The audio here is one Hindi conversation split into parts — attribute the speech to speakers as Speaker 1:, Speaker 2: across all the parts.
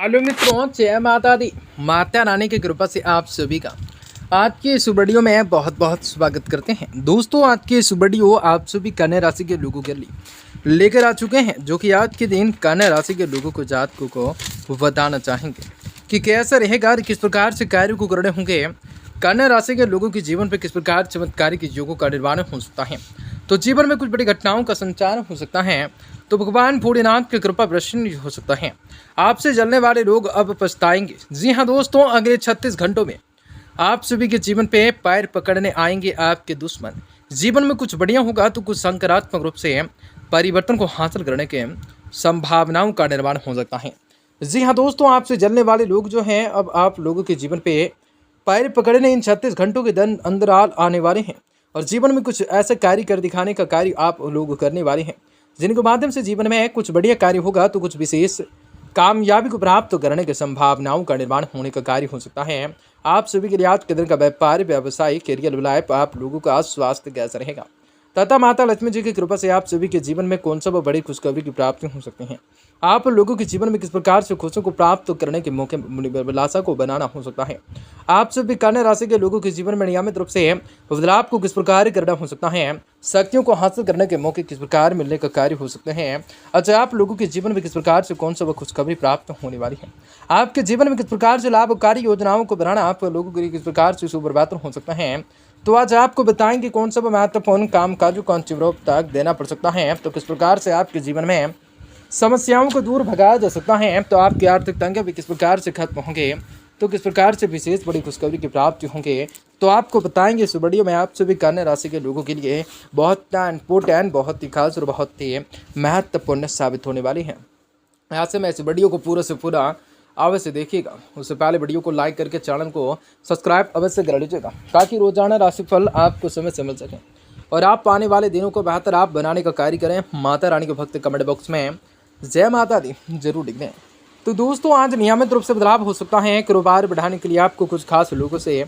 Speaker 1: हेलो मित्रों, जय माता दी। माता रानी की कृपा से आप सभी का आज की इस वीडियो में बहुत बहुत स्वागत करते हैं। दोस्तों, आज की इस वीडियो आप सभी कन्या राशि के लोगों के लिए लेकर आ चुके हैं, जो कि आज के दिन कन्या राशि के लोगों को जातकों को बताना चाहेंगे कि कैसा रहेगा और किस प्रकार से कार्य को करने होंगे। कन्या राशि के लोगों के जीवन पर किस प्रकार चमत्कारिक योगों का निर्माण हो सकता है, तो जीवन में कुछ बड़ी घटनाओं का संचार हो सकता है, तो भगवान भोलेनाथ की कृपा प्रसन्न हो सकता है। आपसे जलने वाले लोग अब पछताएंगे। जी हाँ दोस्तों, अगले 36 घंटों में आप सभी के जीवन पे पैर पकड़ने आएंगे आपके दुश्मन। जीवन में कुछ बढ़िया होगा तो कुछ सकारात्मक रूप से परिवर्तन को हासिल करने के संभावनाओं का निर्माण हो सकता है। जी हाँ दोस्तों, आपसे जलने वाले लोग जो हैं अब आप लोगों के जीवन पे पैर पकड़ने इन 36 घंटों के अंदर आने वाले हैं और जीवन में कुछ ऐसा कार्य कर दिखाने का कार्य आप लोग करने वाले हैं, जिनके माध्यम से जीवन में कुछ बढ़िया कार्य होगा तो कुछ विशेष कामयाबी को प्राप्त करने की संभावनाओं का निर्माण होने का कार्य हो सकता है। आप सभी के लिए आज के दिन का व्यापार, व्यवसाय, करियर लाइफ, आप लोगों का स्वास्थ्य कैसा रहेगा तथा माता लक्ष्मी जी की कृपा से आप सभी के जीवन में कौन सा वो बड़ी खुशखबरी की प्राप्ति हो सकती है। आप लोगों के जीवन में किस प्रकार से खुशियों को प्राप्त करने के मौके विलासा को बनाना हो सकता है। आप सभी कन्या राशि के लोगों के जीवन में नियमित रूप से बदलाव को किस प्रकार करना हो सकता है। शक्तियों को हासिल करने के मौके किस प्रकार मिलने का कार्य हो सकते हैं। अच्छा, आप लोगों के जीवन में किस प्रकार से कौन सा वह खुशखबरी प्राप्त होने वाली है। आपके जीवन में किस प्रकार से लाभकारी योजनाओं को बनाना आप लोगों के लिए किस प्रकार से सुप्रभात हो सकता है, तो आज आपको बताएंगे कौन सा महत्वपूर्ण काम काजों को अंतिम तक देना पड़ सकता है, तो किस प्रकार से आपके जीवन में समस्याओं को दूर भगाया जा सकता है, तो आपकी आर्थिक तंगी भी किस प्रकार से खत्म होंगे, तो किस प्रकार से विशेष बड़ी खुशखबरी की प्राप्ति होंगे, तो आपको बताएंगे इस वीडियो में। आप सभी कन्या राशि के लोगों के लिए बहुत इंपॉर्टेंट, बहुत ही खास और बहुत ही महत्वपूर्ण साबित होने वाली है। यहाँ से मैं इस वीडियो को पूरा से पूरा अवश्य देखिएगा। उससे पहले वीडियो को लाइक करके चैनल को सब्सक्राइब अवश्य कर लीजिएगा, ताकि रोजाना राशिफल आपको समय से मिल सके और आप आने वाले दिनों को बेहतर आप बनाने का कार्य करें। माता रानी के भक्त कमेंट बॉक्स में जय माता दी जरूर लिख दें। तो दोस्तों, आज नियमित रूप से बदलाव हो सकता है। कारोबार बढ़ाने के लिए आपको कुछ खास लोगों से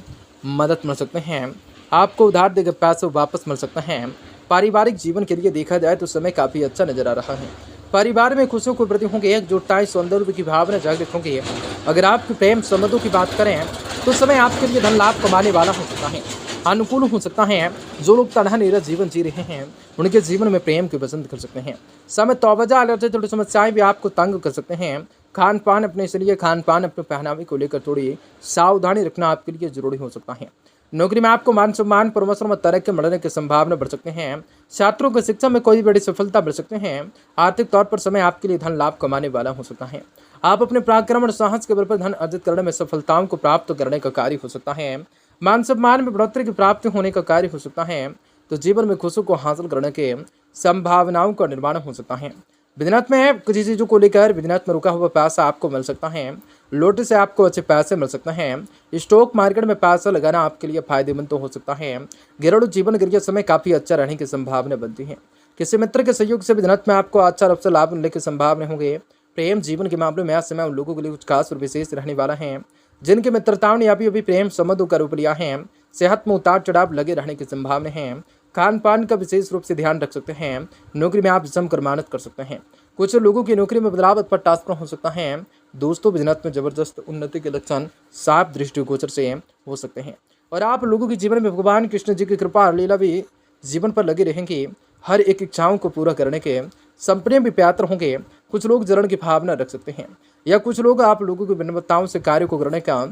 Speaker 1: मदद मिल सकते हैं। आपको उधार देकर पैसे वापस मिल सकते हैं। पारिवारिक जीवन के लिए देखा जाए तो समय काफ़ी अच्छा नजर आ रहा है। परिवार में खुशियों के प्रति होंगे एकजुटता, सौंदर्य की भावना जागृत होंगी। अगर आपके प्रेम संबंधों की बात करें तो समय आपके लिए धन लाभ कमाने वाला हो सकता है, अनुकूल हो सकता है। जो लोग तनहा निरस जीवन जी रहे हैं उनके जीवन में प्रेम की पसंद कर सकते हैं। समय तौबा अलर्जी थोड़ी समस्याएं भी आपको तंग कर सकते हैं। खान पान अपने इसलिए खान पान अपने पहनावे को लेकर थोड़ी सावधानी रखना आपके लिए जरूरी हो सकता है। नौकरी में आपको मान सम्मान, प्रमोशन और तरक्की मिलने की संभावना बढ़ सकते हैं। छात्रों को शिक्षा में कोई बड़ी सफलता बढ़ सकते हैं। आर्थिक तौर पर समय आपके लिए धन लाभ कमाने वाला हो सकता है। आप अपने पराक्रम और साहस के बल पर धन अर्जित करने में सफलताओं को प्राप्त करने का कार्य हो सकता है। मान सम्मान में बढ़ोतरी की प्राप्ति होने का कार्य हो सकता है। तो जीवन में खुशी को हासिल करने के संभावनाओं का निर्माण हो सकता है। बिजनेस में कुछ चीज़ों को लेकर बिजनेस में रुका हुआ पैसा आपको मिल सकता है। लॉटरी से आपको अच्छे पैसे मिल सकते हैं। स्टॉक मार्केट में पैसा लगाना आपके लिए फायदेमंद तो हो सकता है। घरेलू जीवन के लिए समय काफ़ी अच्छा रहने की संभावना बनती है। किसी मित्र के सहयोग से बिजनेस में आपको अच्छा रूप से लाभ मिलने की संभावना होंगे। प्रेम जीवन के मामले में आज समय उन लोगों के लिए कुछ खास और विशेष रहने वाला है जिनकी मित्रताओं ने अभी प्रेम संबंधों का रूप लिया है। सेहत में उतार चढ़ाव लगे रहने की संभावना है। खान पान का विशेष रूप से ध्यान रख सकते हैं। नौकरी में आप जमकर मेहनत कर सकते हैं। कुछ लोगों की नौकरी में बदलाव पर ट्रांसफर हो सकता है। दोस्तों, बिजनेस में जबरदस्त उन्नति के लक्षण साफ दृष्टिगोचर से हो सकते हैं और आप लोगों के जीवन में भगवान कृष्ण जी की कृपा और लीला भी जीवन पर लगी रहेंगी। हर एक इच्छाओं को पूरा करने के संप्रेम भी पात्र होंगे। कुछ लोग जलन की भावना रख सकते हैं या कुछ लोग आप लोगों की विनम्रताओं से कार्य को करने का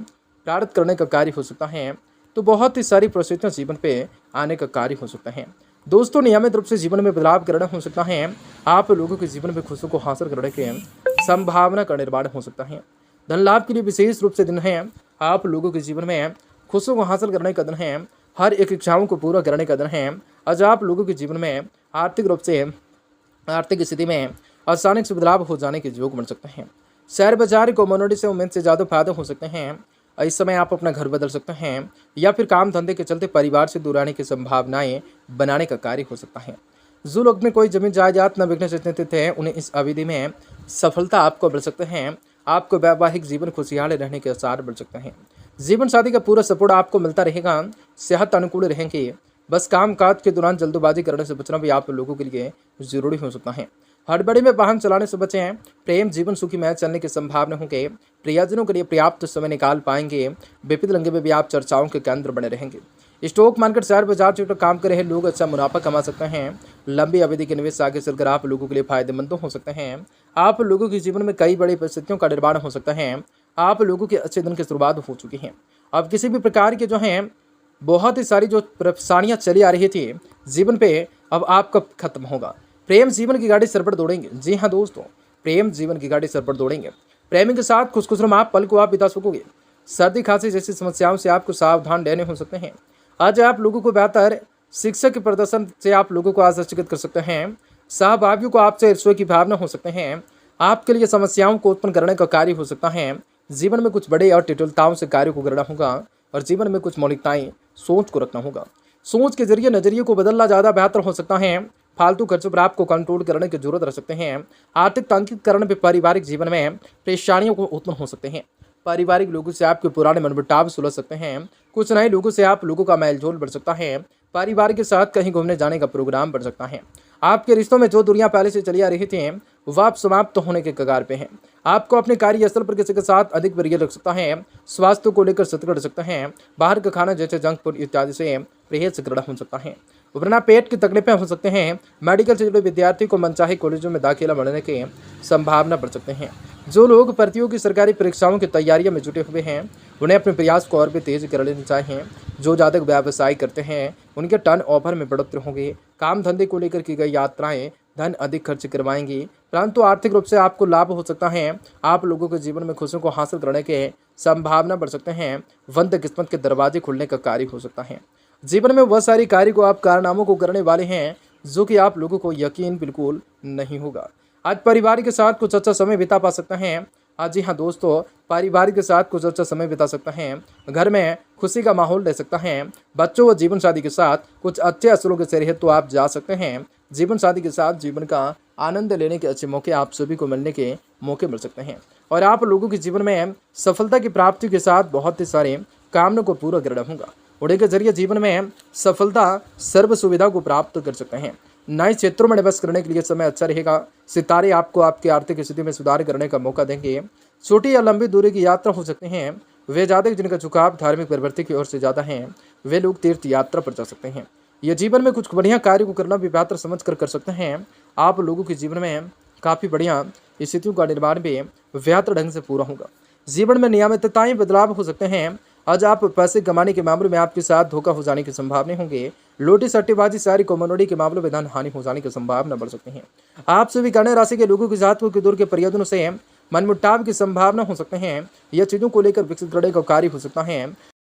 Speaker 1: प्रारंभ करने का कार्य हो सकता है। तो बहुत ही सारी परिस्थितियां जीवन पे आने का कार्य हो सकता है। दोस्तों, नियमित रूप से जीवन में बदलाव करना हो सकता है। आप लोगों के जीवन में खुशियों को हासिल करने के संभावना का निर्माण हो सकता है। धन लाभ के लिए विशेष रूप से दिन है। आप लोगों के जीवन में खुशियों को हासिल करने का दिन है। हर एक इच्छाओं को पूरा करने का दिन है। आज आप लोगों के जीवन में आर्थिक रूप से आर्थिक स्थिति में अचानक से बदलाव हो जाने के योग बन सकते हैं। शेयर बाजार को मनोडी से उम्मीद से ज़्यादा फायदे हो सकते हैं। इस समय आप अपना घर बदल सकते हैं या फिर काम धंधे के चलते परिवार से दूर आने की संभावनाएं बनाने का कार्य हो सकता है। जो लोग में कोई जमीन जायदाद न बिकने से चिंतित है उन्हें इस अवधि में सफलता आपको मिल सकते हैं। आपको वैवाहिक जीवन खुशहाल रहने के आसार बढ़ सकते हैं। जीवन साथी का पूरा सपोर्ट आपको मिलता रहेगा। सेहत अनुकूल रहेंगे। बस काम काज के दौरान जल्दबाजी करने से बचना भी आप लोगों के लिए जरूरी हो सकता है। हड़बड़ी में वाहन चलाने से बचें। प्रेम जीवन सुखीमय चलने की संभावना होंगे। प्रियजनों के लिए पर्याप्त समय निकाल पाएंगे। विविध रंगे में भी आप चर्चाओं के केंद्र बने रहेंगे। स्टॉक मार्केट शेयर बाजार से काम कर रहे लोग अच्छा मुनाफा कमा सकते हैं। लंबी अवधि के निवेश आगे चलकर आप लोगों के लिए फायदेमंद हो सकते हैं। आप लोगों के जीवन में कई बड़ी परिस्थितियों का निर्माण हो सकता है। आप लोगों के अच्छे दिन की शुरुआत हो चुकी है। अब किसी भी प्रकार के जो हैं बहुत ही सारी जो परेशानियां चली आ रही थी जीवन पे, अब आपका खत्म होगा। प्रेम जीवन की गाड़ी सर पर दौड़ेंगे। जी हाँ दोस्तों, प्रेम जीवन की गाड़ी सर पर दौड़ेंगे। प्रेमी के साथ खुशखुशनुमा पल को आप बिता सकोगे। सर्दी खांसी जैसी समस्याओं से आपको सावधान रहने हो सकते हैं। आज आप लोगों को बेहतर शिक्षक के प्रदर्शन से आप लोगों को आश्चर्यचकित कर सकते हैं। सहभागियों को आपसे ईर्ष्या की भावना हो सकते हैं। आपके लिए समस्याओं को उत्पन्न करने का कार्य हो सकता है। जीवन में कुछ बड़े और टिटुलताओं से कार्य को करना होगा और जीवन में कुछ मौलिकताएं सोच को रखना होगा। सोच के जरिए नजरिए को बदलना ज़्यादा बेहतर हो सकता है। फालतू खर्चों पर आपको कंट्रोल करने की जरूरत रह सकते हैं। आर्थिक तंगीकरण पर पारिवारिक जीवन में परेशानियों को उत्पन्न हो सकते हैं। पारिवारिक लोगों से आपके पुराने मनमुटाव सुलझ सकते हैं। कुछ नए लोगों से आप लोगों का मेलजोल बढ़ सकता है। परिवार के साथ कहीं घूमने जाने का प्रोग्राम बढ़ सकता है। आपके रिश्तों में जो दूरियां पहले से चली आ रही थी वह आप समाप्त होने के कगार पे हैं। आपको अपने कार्यस्थल पर किसी के साथ अधिक प्रिय लग सकता है। स्वास्थ्य को लेकर सतर्क रह सकते हैं। बाहर का खाना जैसे जंक फूड इत्यादि से परहेज करना हो सकता है, वरना पेट की तकलीफें हो सकते हैं। मेडिकल से जुड़े विद्यार्थी को मनचाहे कॉलेजों में दाखिला मिलने की संभावना बढ़ सकते हैं। जो लोग प्रतियोगी सरकारी परीक्षाओं की तैयारियों में जुटे हुए हैं उन्हें अपने प्रयास को और भी तेज कर लेना चाहिए। जो जातक व्यवसाय करते हैं उनके टर्न ओवर में बढ़ोतरी होगी। काम धंधे को लेकर की गई यात्राएं धन अधिक खर्च करवाएंगी, परंतु आर्थिक रूप से आपको लाभ हो सकता है। आप लोगों के जीवन में खुशियों को हासिल करने के संभावना बढ़ सकते हैं। बंद किस्मत के दरवाजे खुलने का कार्य हो सकता है। जीवन में वह सारी कार्य को आप कारनामों को करने वाले हैं जो कि आप लोगों को यकीन बिल्कुल नहीं होगा। आज परिवार के साथ कुछ अच्छा समय बिता पा सकते हैं। आज जी हाँ दोस्तों, परिवार के साथ कुछ अच्छा समय बिता सकते हैं। घर में खुशी का माहौल रह सकता है। बच्चों व जीवन साथी के साथ कुछ अच्छे असरों के जरिए तो आप जा सकते हैं। जीवन साथी के साथ जीवन का आनंद लेने के अच्छे मौके आप सभी को मिलने के मौके मिल सकते हैं और आप लोगों के जीवन में सफलता की प्राप्ति के साथ बहुत ही सारे कामों को पूरा करना होगा। उड़े के जरिए जीवन में सफलता सर्व सुविधा को प्राप्त कर सकते हैं। नए क्षेत्रों में निवेश करने के लिए समय अच्छा रहेगा। सितारे आपको आपकी आर्थिक स्थिति में सुधार करने का मौका देंगे। छोटी या लंबी दूरी की यात्रा हो सकते हैं। वे जातक जिनका झुकाव धार्मिक प्रवृत्ति की ओर से ज़्यादा है वे लोग तीर्थ यात्रा पर जा सकते हैं। ये जीवन में कुछ बढ़िया कार्य को करना भी बेहतर समझ कर सकते हैं। आप लोगों के जीवन में काफ़ी बढ़िया स्थितियों का निर्माण भी बेहतर ढंग से पूरा होगा। जीवन में नियमितताएं बदलाव हो सकते हैं। आज आप पैसे कमाने के मामले में आपके साथ धोखा हो जाने की संभावना होंगे। लोटी सट्टेबाजी सारी कॉमोडिटी के मामलों में धन हानि हो जाने की संभावना बढ़ सकती है। आप सभी कन्या राशि के लोगों के साथ दूर के परियोजनों से मनमुटाव की संभावना हो सकते हैं। यह चीज़ों को लेकर विकसित करने का कार्य हो सकता है।